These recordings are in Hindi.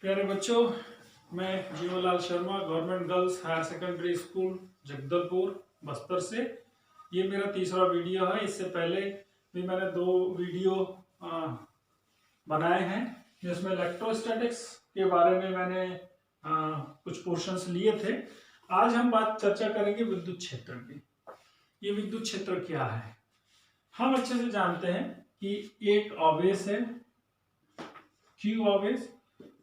प्यारे बच्चों, मैं Jeevanlal Sharma government girls higher secondary school Jagdalpur Bastar से ये मेरा तीसरा वीडियो है। इससे पहले भी मैंने 2 वीडियो बनाए हैं जिसमें इलेक्ट्रोस्टैटिक्स के बारे में मैंने कुछ पोर्शंस लिए थे। आज हम चर्चा करेंगे विद्युत क्षेत्र की। ये विद्युत क्षेत्र क्या है? हम अच्छे से जानते हैं कि एक आवेश है Q आवेश,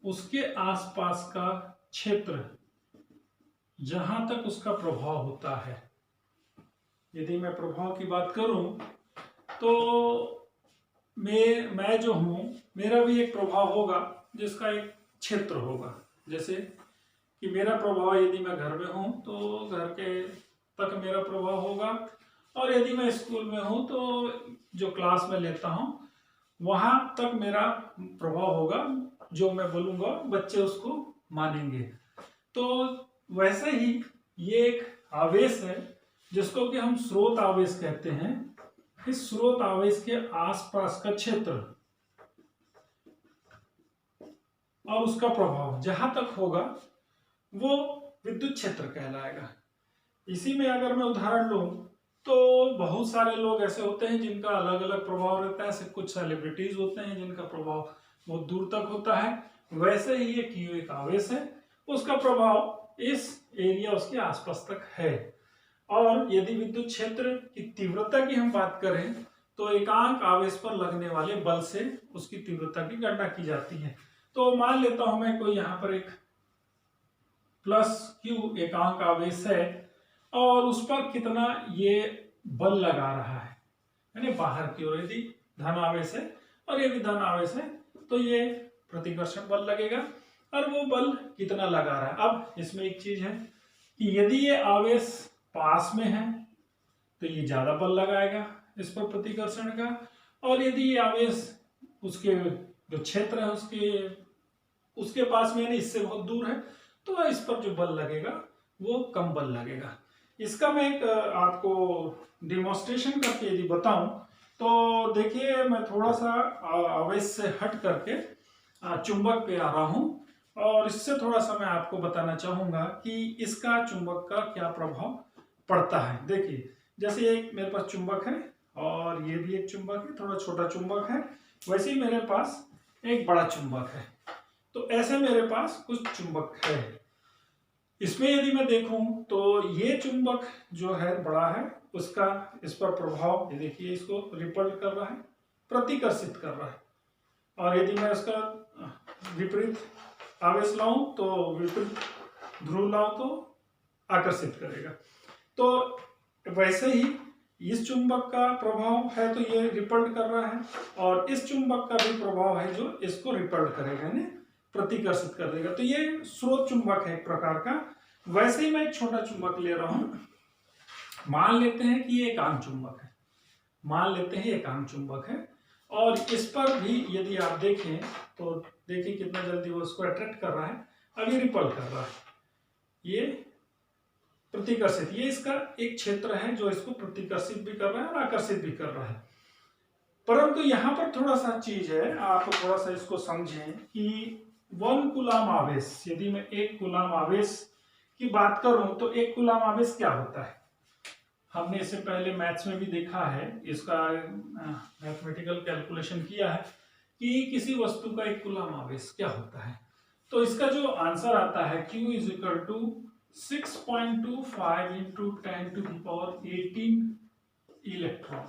उसके आसपास का क्षेत्र जहां तक उसका प्रभाव होता है। यदि मैं प्रभाव की बात करूं तो मैं जो हूं, मेरा भी एक प्रभाव होगा जिसका एक क्षेत्र होगा। जैसे कि मेरा प्रभाव यदि मैं घर में हूं तो घर के तक मेरा प्रभाव होगा, और यदि मैं स्कूल में हूं तो जो क्लास में लेता हूं वहां तक मेरा प्रभाव होगा। जो मैं बोलूंगा बच्चे उसको मानेंगे। तो वैसे ही ये एक आवेश है जिसको कि हम स्रोत आवेश कहते हैं। इस स्रोत आवेश के आसपास का क्षेत्र और उसका प्रभाव जहां तक होगा वो विद्युत क्षेत्र कहलाएगा। इसी में अगर मैं उदाहरण लूं तो बहुत सारे लोग ऐसे होते हैं जिनका अलग अलग प्रभाव रहता है। कुछ सेलिब्रिटीज होते हैं जिनका प्रभाव बहुत दूर तक होता है। वैसे ही ये Q एक आवेश है, उसका प्रभाव इस एरिया उसके आसपास तक है। और यदि विद्युत क्षेत्र की तीव्रता की हम बात करें तो एकांक आवेश पर लगने वाले बल से उसकी तीव्रता की गणना की जाती है। तो मान लेता हूं मैं कोई यहाँ पर एक +Q एकांक आवेश है और उस पर कितना ये बल लगा रहा है, यानी बाहर की ओर यदि धन आवेश है और यदि धन आवेश है तो ये प्रतिकर्षण बल लगेगा। और वो बल कितना लगा रहा है, अब इसमें एक चीज है कि यदि ये आवेश पास में है तो ये ज्यादा बल लगाएगा इस पर प्रतिकर्षण का, और यदि ये आवेश उसके जो क्षेत्र है उसके पास में यानी इससे बहुत दूर है तो इस पर जो बल लगेगा वो कम बल लगेगा। इसका मैं एक आपको डिमॉन्स्ट्रेशन करके यदि बताऊं तो देखिए, मैं थोड़ा सा आवेश से हट करके चुंबक पे आ रहा हूं और इससे थोड़ा सा मैं आपको बताना चाहूंगा कि इसका चुंबक का क्या प्रभाव पड़ता है। देखिए, जैसे एक मेरे पास चुंबक है और ये भी एक चुंबक है, थोड़ा छोटा चुंबक है। वैसे ही मेरे पास एक बड़ा चुंबक है। तो ऐसे मेरे पास कुछ चुंबक है। इसमें यदि मैं देखूं तो ये चुंबक जो है बड़ा है, उसका इस पर प्रभाव, ये देखिए, इसको रिपल कर रहा है, प्रतिकर्षित कर रहा है। और यदि मैं इसका विपरीत आवेश लाऊं तो विपरीत ध्रुव लाऊं तो आकर्षित करेगा। तो वैसे ही इस चुंबक का प्रभाव है तो ये रिपल्ड कर रहा है, और इस चुंबक का भी प्रभाव है जो इसको रिपल्ड करेगा, यानी प्रतिकर्षित कर देगा। तो ये स्रोत चुंबक है एक प्रकार का। वैसे ही मैं एक छोटा चुंबक ले रहा हूं, मान लेते हैं कि ये एकांक चुंबक है, मान लेते हैं एकांक चुंबक है, और इस पर भी यदि आप देखें तो देखिए कितना जल्दी वो उसको अट्रैक्ट कर रहा है। अब ये रिपल कर रहा है, ये प्रतिकर्षित, ये इसका एक क्षेत्र है जो इसको प्रतिकर्षित भी कर रहा है और आकर्षित भी कर रहा है। परंतु यहां पर थोड़ा सा चीज है, आप थोड़ा सा इसको समझें कि 1 कूलाम आवेश, यदि मैं 1 कूलाम आवेश की बात करूं तो 1 कूलाम आवेश क्या होता है? हमने इससे पहले मैथ्स में भी देखा है, इसका मैथमेटिकल कैलकुलेशन किया है कि किसी वस्तु का 1 कूलाम आवेश क्या होता है। तो इसका जो आंसर आता है Q is equal to 6.25 into 10⁻18 electron.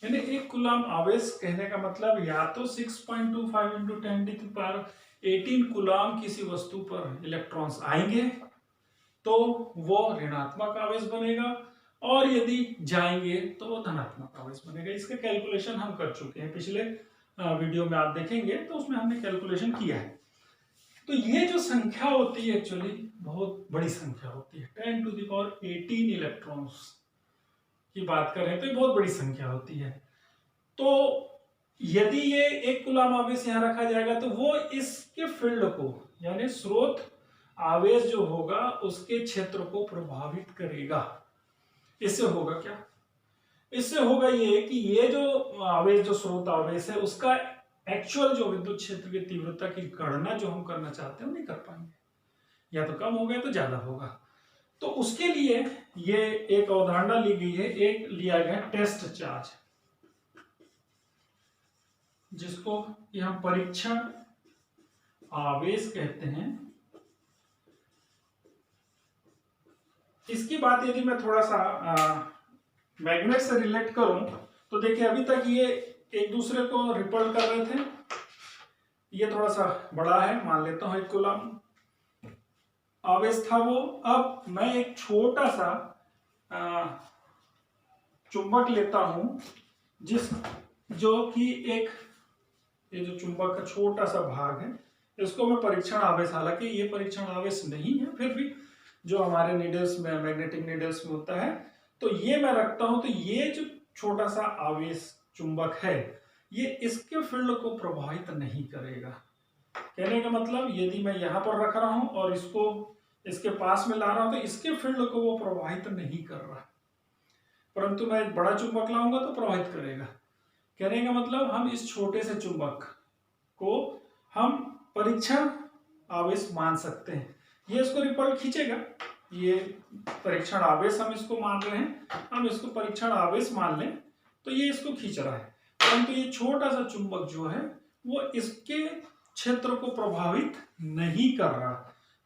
यानी 1 कूलाम आवेश कहने का मतलब या तो 6.25 इंटू 10⁻18 कूलाम किसी वस्तु पर इलेक्ट्रॉन्स आएंगे तो वो ऋणात्मक आवेश बनेगा, और यदि जाएंगे तो वो धनात्मक आवेश बनेगा। इसका कैलकुलेशन हम कर चुके हैं, पिछले वीडियो में आप देखेंगे तो उसमें हमने कैलकुलेशन किया है। तो ये जो संख्या होती है एक्चुअली बहुत बड़ी संख्या होती है, 10⁻18 इलेक्ट्रॉन्स की बात करें तो ये बहुत बड़ी संख्या होती है। तो यदि ये 1 कूलाम आवेश यहां रखा जाएगा तो वो इसके फील्ड को, यानी स्रोत आवेश जो होगा उसके क्षेत्र को प्रभावित करेगा। इससे होगा क्या? इससे होगा ये कि ये जो आवेश, जो स्रोत आवेश है, उसका एक्चुअल जो विद्युत क्षेत्र की तीव्रता की गणना जो हम करना चाहते हैं वो नहीं कर पाएंगे, या तो कम हो गया तो ज्यादा होगा। तो उसके लिए ये एक अवधारणा ली गई है, एक लिया गया टेस्ट चार्ज, जिसको कि हम परीक्षण आवेश कहते हैं। इसकी बात यदि मैं थोड़ा सा मैग्नेट से रिलेट करूं तो देखिए अभी तक ये एक दूसरे को रिपल कर रहे थे, ये थोड़ा सा बड़ा है, मान लेता हूं 1 कूलम आवेश था वो। अब मैं एक छोटा सा चुंबक लेता हूं, जो कि एक, ये जो चुंबक का छोटा सा भाग है, इसको मैं परीक्षण आवेश, हालांकि ये परीक्षण आवेश नहीं है, फिर भी जो हमारे नीडल्स में, मैग्नेटिक नीडल्स में होता है, तो ये मैं रखता हूं। तो ये जो छोटा सा आवेश चुंबक है, ये इसके फील्ड को प्रभावित नहीं करेगा। कहने का मतलब यदि मैं यहां पर रख रहा हूं और इसको इसके पास में ला रहा हूं तो इसके फील्ड को वो प्रभावित नहीं कर रहा, परंतु मैं एक बड़ा चुंबक लाऊंगा तो प्रभावित करेगा। कहने का मतलब हम इस छोटे से चुंबक को हम परीक्षण आवेश मान सकते हैं। ये इसको रिपल खींचेगा, ये परीक्षण आवेश हम इसको मान रहे हैं, हम इसको परीक्षण आवेश मान लें तो ये इसको खींच रहा है, परंतु ये छोटा सा चुंबक जो है वो इसके क्षेत्र को प्रभावित नहीं कर रहा।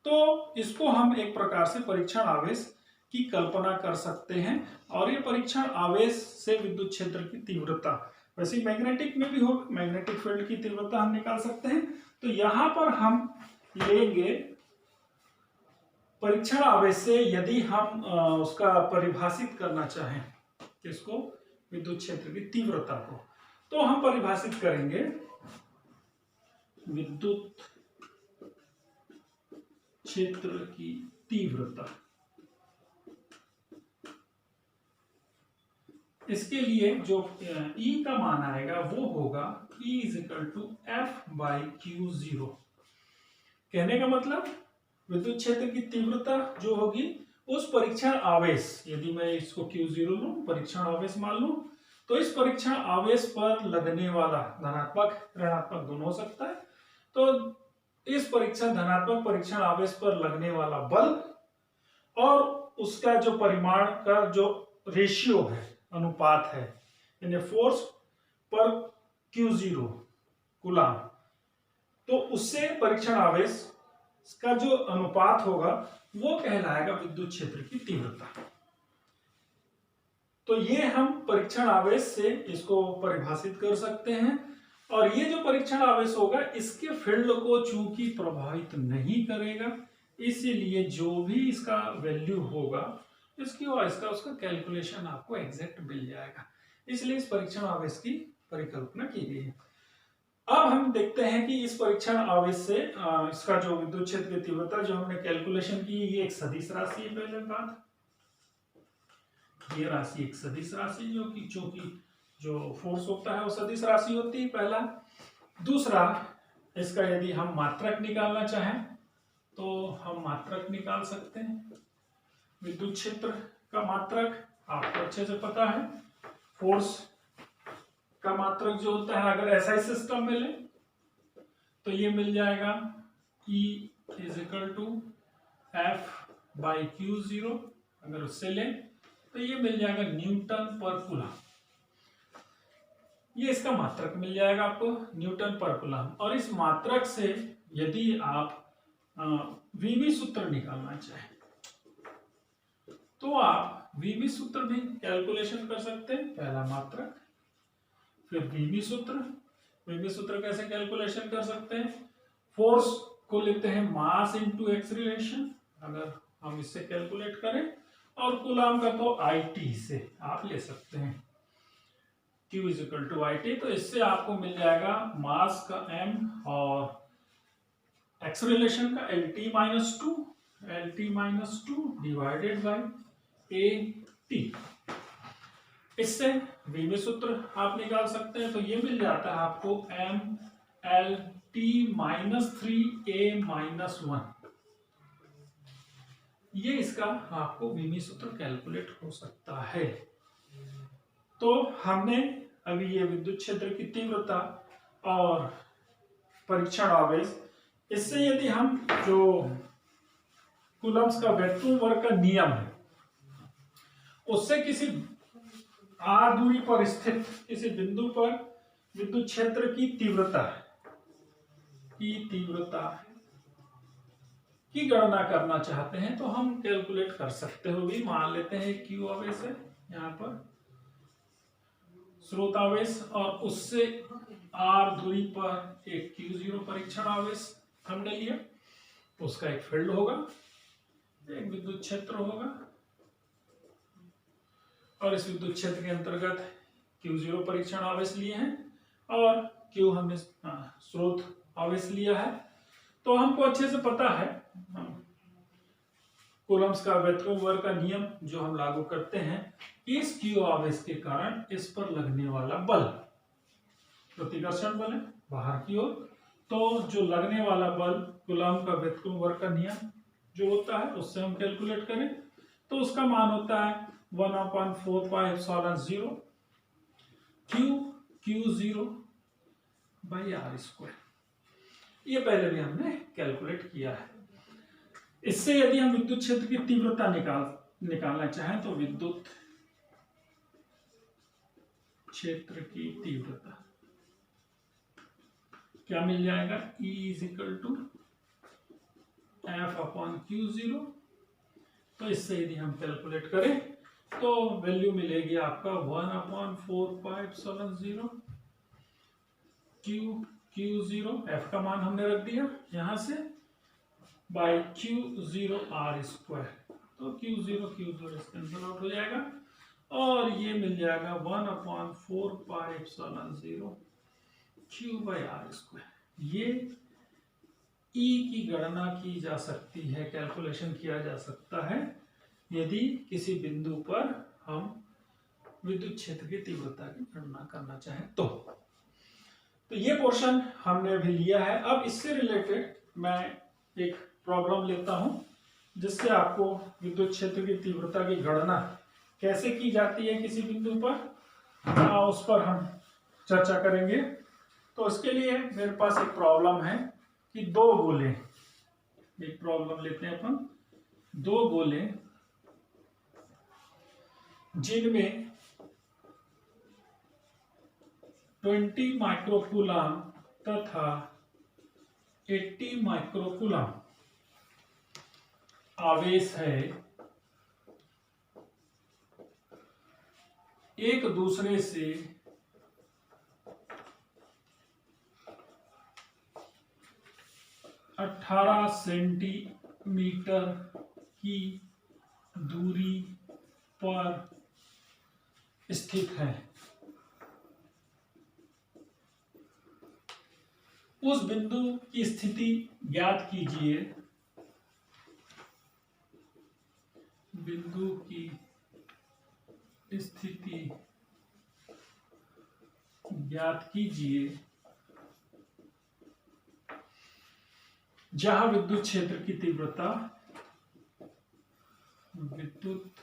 तो इसको हम एक प्रकार से परीक्षण आवेश की कल्पना कर सकते हैं, और ये परीक्षण आवेश से विद्युत क्षेत्र की तीव्रता, वैसे मैग्नेटिक में भी हो, मैग्नेटिक फील्ड की तीव्रता हम निकाल सकते हैं। तो यहां पर हम लेंगे परीक्षण आवेश से, यदि हम उसका परिभाषित करना चाहें किसको, विद्युत क्षेत्र की तीव्रता को, तो हम परिभाषित करेंगे विद्युत क्षेत्र की तीव्रता। इसके लिए जो E का मान आएगा वो होगा E = F/Q0। कहने का मतलब विद्युत क्षेत्र की तीव्रता जो होगी उस परीक्षण आवेश, यदि मैं इसको Q0 लूं, परीक्षण आवेश मान लूं, तो इस परीक्षण आवेश पर लगने वाला, धनात्मक ऋणात्मक दोनों हो सकता है, तो इस धनात्मक परीक्षण आवेश पर लगने वाला बल और उसका जो परिमाण का जो रेशियो है, अनुपात है, यानी फोर्स पर Q0 कूलम, तो उससे परीक्षण आवेश का जो अनुपात होगा वो कहलाएगा विद्युत क्षेत्र की तीव्रता। तो ये हम परीक्षण आवेश से इसको परिभाषित कर सकते हैं, और ये जो परीक्षण आवेश होगा इसके फील्ड को चूंकि प्रभावित नहीं करेगा, इसीलिए जो भी इसका वैल्यू होगा इसकी और इसका उसका कैलकुलेशन आपको एग्जैक्ट मिल जाएगा, इसलिए इस परीक्षण आवेश की परिकल्पना की गई है। अब हम देखते हैं कि इस परीक्षण आवेश से इसका जो विद्युत क्षेत्र की तीव्रता जो हमने कैलकुलेशन की, ये एक सदिश राशि है। पहले बात, ये राशि एक सदिश राशि जो कि जो फोर्स होता है वो सदिश राशि होती है, पहला। दूसरा, इसका यदि हम मात्रक निकालना चाहें तो हम मात्रक निकाल सकते हैं। विद्युत क्षेत्र का मात्रक आपको अच्छे से पता है, फोर्स का मात्रक जो होता है, अगर ऐसा ही सिस्टम में लें तो ये मिल जाएगा E = F/Q0। अगर उससे लें तो ये मिल जाएगा न्यूटन पर कूलम, ये इसका मात्रक मिल जाएगा आपको, न्यूटन पर कूलम। और इस मात्रक से यदि आप वीवी सूत्र निकालना चाहें तो आप वीवी सूत्र भी कैलकुलेशन कर सकते हैं। पहला मात्रक, फिर वीवी सूत्र कैसे कैलकुलेशन कर सकते हैं, फोर्स को लेते हैं मास इनटू एक्सीलरेशन, अगर हम इससे कैलकुलेट करें, और कूलम का तो IT से आप ले सकते हैं, Q = IT। तो इससे आपको मिल जाएगा मास का M और एक्सीलरेशन का LT-2 डिवाइडेड बाय AT। इससे वीवी सूत्र आप निकाल सकते हैं, तो ये मिल जाता है आपको MLT-3A-1। ये इसका आपको वीवी सूत्र कैलकुलेट हो सकता है। तो हमने अभी ये विद्युत क्षेत्र की तीव्रता और परीक्षण आवेश, इससे यदि हम जो कूलम्ब्स का वैक्यूम वर्क का नियम है उससे किसी r दूरी पर स्थित किसी बिंदु पर विद्युत क्षेत्र की तीव्रता की गणना करना चाहते हैं तो हम कैलकुलेट कर सकते हो भी। मान लेते हैं Q आवेश है यहाँ पर स्रोत आवेश और उससे r दूरी पर एक Q0 परीक्षण आवेश हमने लिया, उसका एक फील्ड होगा, एक विद्युत क्षेत्र होगा और इस विद्युत क्षेत्र के अंतर्गत Q0 परीक्षण आवेश लिए हैं और Q हमने स्रोत आवेश लिया है। तो हमको अच्छे से पता है कूलम्ब्स का वैक्यूम वर्क का नियम जो हम लागू करते हैं, इस Q आवेश के कारण इस पर लगने वाला बल प्रतिकर्षण बल है बाहर की ओर, तो जो लगने वाला बल कूलम्ब का वैक्यूम वर्क का नियम जो होता है उससे हम कैलकुलेट करें तो उसका मान होता है 1/4πε0 Q0 बाई r²। ये पहले भी हमने कैलकुलेट किया है। इससे यदि हम विद्युत क्षेत्र की तीव्रता निकालना चाहें तो विद्युत क्षेत्र की तीव्रता क्या मिल जाएगा, E = F/Q0। तो इससे यदि हम कैलकुलेट करें तो वैल्यू मिलेगी आपका 1/4πε0 Q0, F का मान हमने रख दिया यहां से, बाय Q0 r²। तो Q0 कैंसिल आउट हो जाएगा और ये मिल जाएगा 1/4πε0 Q/r²। ये E की गणना की जा सकती है, कैलकुलेशन किया जा सकता है यदि किसी बिंदु पर हम विद्युत क्षेत्र की तीव्रता की गणना करना चाहें तो ये पोर्शन हमने अभी लिया है। अब इससे रिलेटेड मैं एक प्रॉब्लम लेता हूं जिससे आपको विद्युत क्षेत्र की तीव्रता की गणना कैसे की जाती है किसी बिंदु पर उस पर हम चर्चा करेंगे। तो इसके लिए मेरे पास एक प्रॉब्लम है कि दो गोले, एक प्रॉब्लम लेते हैं अपन, दो गोले जिनमें 20 माइक्रोकूलम तथा 80 माइक्रोकूलम आवेश है, एक दूसरे से 18 सेंटीमीटर की दूरी पर स्थित है। उस बिंदु की स्थिति ज्ञात कीजिए, बिंदु की स्थिति ज्ञात कीजिए जहां विद्युत क्षेत्र की तीव्रता, विद्युत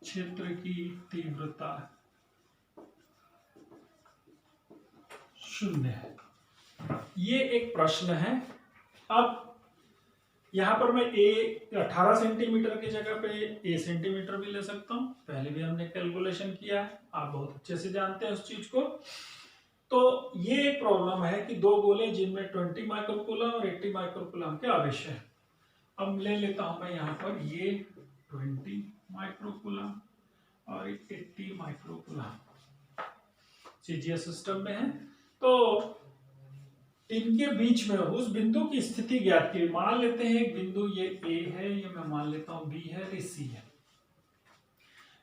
क्षेत्र की तीव्रता 0 है। ये एक प्रश्न है। अब यहां पर मैं 18 सेंटीमीटर की जगह पे a सेंटीमीटर भी ले सकता हूं, पहले भी हमने कैलकुलेशन किया है, आप बहुत अच्छे से जानते हैं उस चीज को। तो ये एक प्रॉब्लम है कि दो गोले जिनमें 20 माइक्रोकूलम और 80 माइक्रोकूलम के आवेश है। अब ले लेता हूं मैं यहां पर ये 20 माइक्रोकूलम और 80 माइक्रोकूलम सीजीएस सिस्टम में है। तो इनके बीच में उस बिंदु की स्थिति ज्ञात की, मान लेते हैं एक बिंदु ये A है, ये मैं मान लेता हूं B है, ये C है।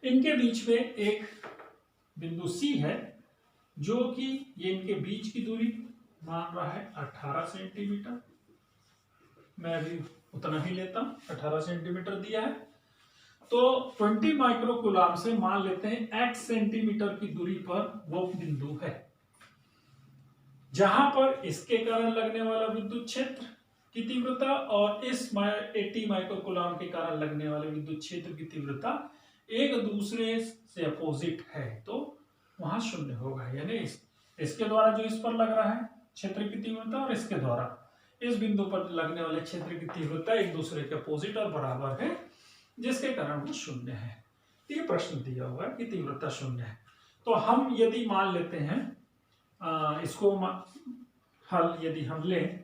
इनके बीच में एक बिंदु C है जो कि ये इनके बीच की दूरी मान रहा है 18 सेंटीमीटर, मैं अभी उतना ही लेता हूं, 18 सेंटीमीटर दिया है। तो 20 माइक्रोकूलम से मान लेते हैं x सेंटीमीटर की दूरी पर वो बिंदु है जहां पर इसके कारण लगने वाला विद्युत क्षेत्र की तीव्रता और इस 80 माइक्रोकूलम के कारण लगने वाले विद्युत क्षेत्र की तीव्रता एक दूसरे से अपोजिट है, तो वहां 0 होगा। यानी इसके द्वारा जो इस पर लग रहा है क्षेत्र की तीव्रता और इसके द्वारा इस बिंदु पर लगने वाले क्षेत्र की तीव्रता एक दूसरे के अपोजिट और बराबर है, जिसके कारण वो शून्य है। ये प्रश्न दिया हुआ है कि तीव्रता शून्य है। तो हम यदि मान लेते हैं इसको हल यदि हम लें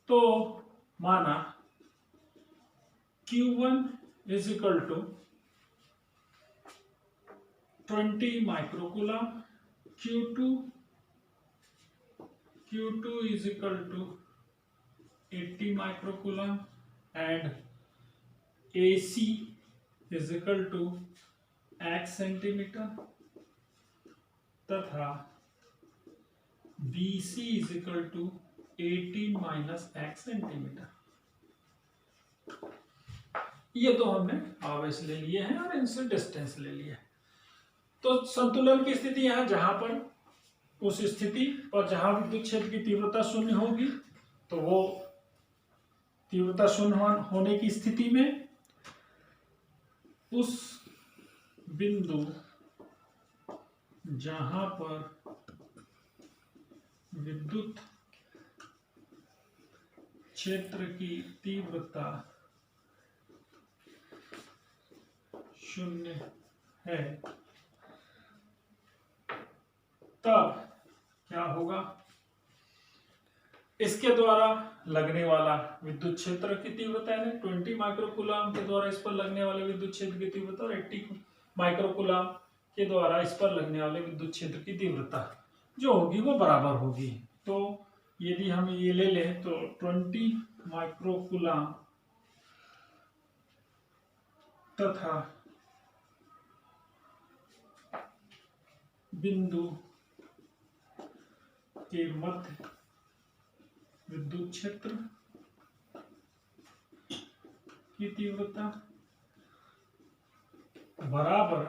तो माना Q1 is equal to 20 microcoulomb, Q2 is equal to 80 microcoulomb and AC is equal to x centimetre तथा BC is equal to 18 minus x centimetre. ये तो हमने आवेश ले लिए हैं और इनसे डिस्टेंस ले लिया है। तो संतुलन की स्थिति यहाँ जहां पर उस स्थिति और जहां विद्युत क्षेत्र की तीव्रता शून्य होगी तो वो तीव्रता शून्य होने की स्थिति में उस बिंदु जहां पर विद्युत क्षेत्र की तीव्रता शून्य है तब क्या होगा, इसके द्वारा लगने वाला विद्युत क्षेत्र की तीव्रता है 20 माइक्रोकूलम्ब के द्वारा इस पर लगने वाले विद्युत क्षेत्र की तीव्रता और 80 माइक्रोकूलम्ब के द्वारा इस पर लगने वाले विद्युत क्षेत्र की तीव्रता जो होगी वो बराबर होगी। तो यदि हम ये ले लें तो 20 माइक्रोकूलम्ब तथा बिंदु के मध्य विद्युत क्षेत्र की तीव्रता बराबर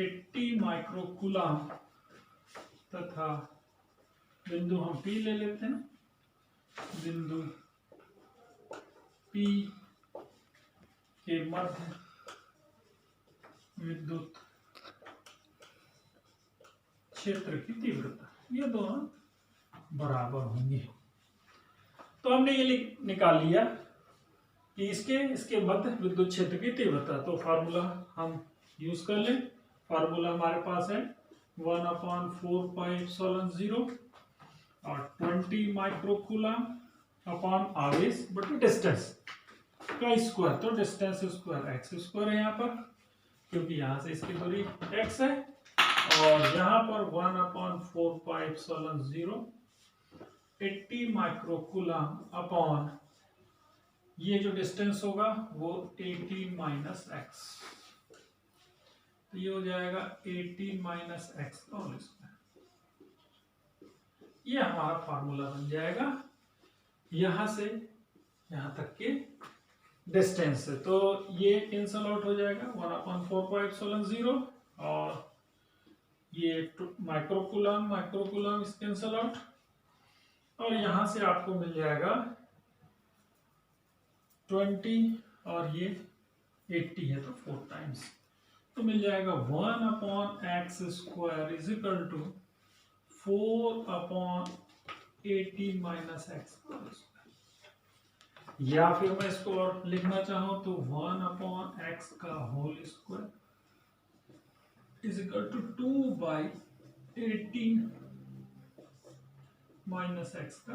80 माइक्रोकूलम्ब तथा बिंदु हम P ले लेते हैं, बिंदु P के मध्य विद्युत क्षेत्र की तीव्रता, ये दोनों बराबर होंगे। तो हमने ये निकाल लिया कि इसके मध्य विद्युत क्षेत्र की तीव्रता। तो फार्मूला हम यूज कर लें। फार्मूला हमारे पास है 1/4πε0 और 20 माइक्रोकूलम्ब अपॉन आवेश बटे डिस्टेंस का स्क्वायर। तो डिस्टेंस स्क्वायर एक्स स्क्वायर है यहाँ पर, क्योंकि यहाँ से इसकी दूरी x है, और यहाँ पर 1/4πε0 80 माइक्रोकूलम्ब अपॉन ये जो डिस्टेंस होगा वो 18 माइनस एक्स, तो ये हो जाएगा 18 माइनस एक्स का होल स्क्वायर। ये हमारा फार्मूला बन जाएगा यहां से यहां तक के डिस्टेंस से। तो ये कैंसल आउट हो जाएगा 1/4πε0 और ये माइक्रोकूलम्ब इस कैंसल आउट, और यहां से आपको मिल जाएगा 20 और ये 80 है तो 4 टाइम्स, तो मिल जाएगा 1/x² is equal to 4/18 minus x. या फिर मैं इसको और लिखना चाहूं तो 1/x का whole square is equal to 2/18 minus x का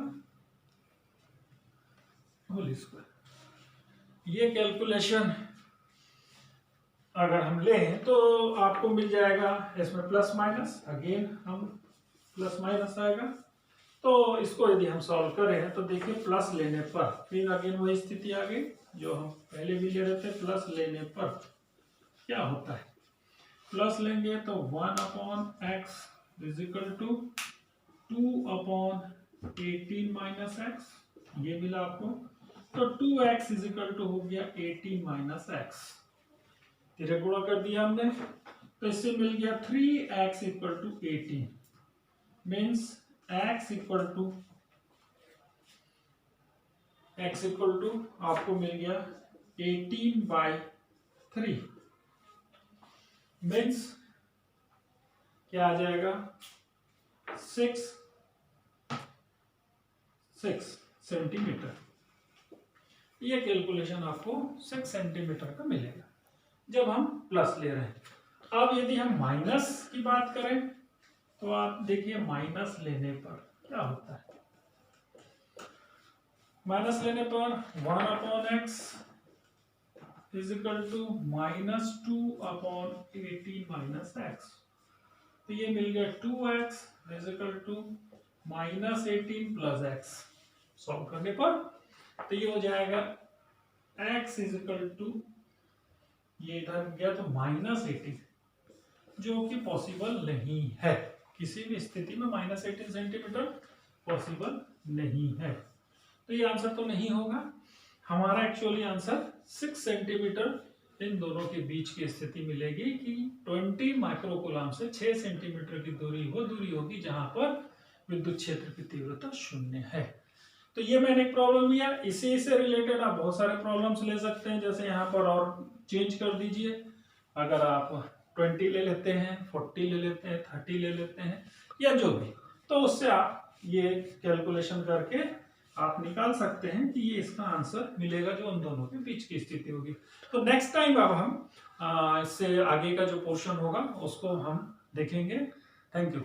होल स्क्वायर। ये कैलकुलेशन अगर हम लें तो आपको मिल जाएगा, इसमें प्लस माइनस अगेन हम प्लस माइनस आएगा। तो इसको यदि हम सॉल्व करें तो देखिए प्लस लेने पर फिर अगेन वही स्थिति आ गई जो हम पहले भी ले रहे थे। प्लस लेने पर क्या होता है, प्लस लेंगे तो 1/x is equal to 2/18 minus x, ये मिला आपको। तो 2x इज इक्वल टू हो गया 18 माइनस एक्स, तेरे गुणा कर दिया हमने, तो इससे मिल गया 3x equal to 18 means x equal to आपको मिल गया 18/3 मीन्स क्या आ जाएगा 6 सेंटीमीटर। ये कैलकुलेशन आपको 6 सेंटीमीटर का मिलेगा जब हम प्लस ले रहे हैं। अब यदि हम माइनस की बात करें तो आप देखिए माइनस लेने पर क्या होता है। माइनस लेने पर 1/x is equal to -2/18 minus x, तो ये मिल गया 2x is equal to -18 plus x. Solve करने पर तो ये हो जाएगा x इज इक्वल टू, ये इधर गया तो -18, जो कि पॉसिबल नहीं है। किसी भी स्थिति में -18 सेंटीमीटर पॉसिबल नहीं है, तो ये आंसर तो नहीं होगा। हमारा एक्चुअली आंसर 6 सेंटीमीटर इन दोनों के बीच की स्थिति मिलेगी कि 20 माइक्रोकूलम से 6 सेंटीमीटर की दूरी वो दूरी होगी जहां पर विद्युत क्षेत्र की तीव्रता 0 है। तो ये मैंने एक प्रॉब्लम लिया। इसी से रिलेटेड आप बहुत सारे प्रॉब्लम्स ले सकते हैं, जैसे यहाँ पर और चेंज कर दीजिए। अगर आप 20 ले लेते हैं, 40 ले लेते हैं, 30 ले लेते हैं या जो भी, तो उससे आप ये कैलकुलेशन करके आप निकाल सकते हैं कि ये इसका आंसर मिलेगा जो उन दोनों के बीच की स्थिति होगी। तो नेक्स्ट टाइम अब हम इससे आगे का जो पोर्शन होगा उसको हम देखेंगे। Thank you.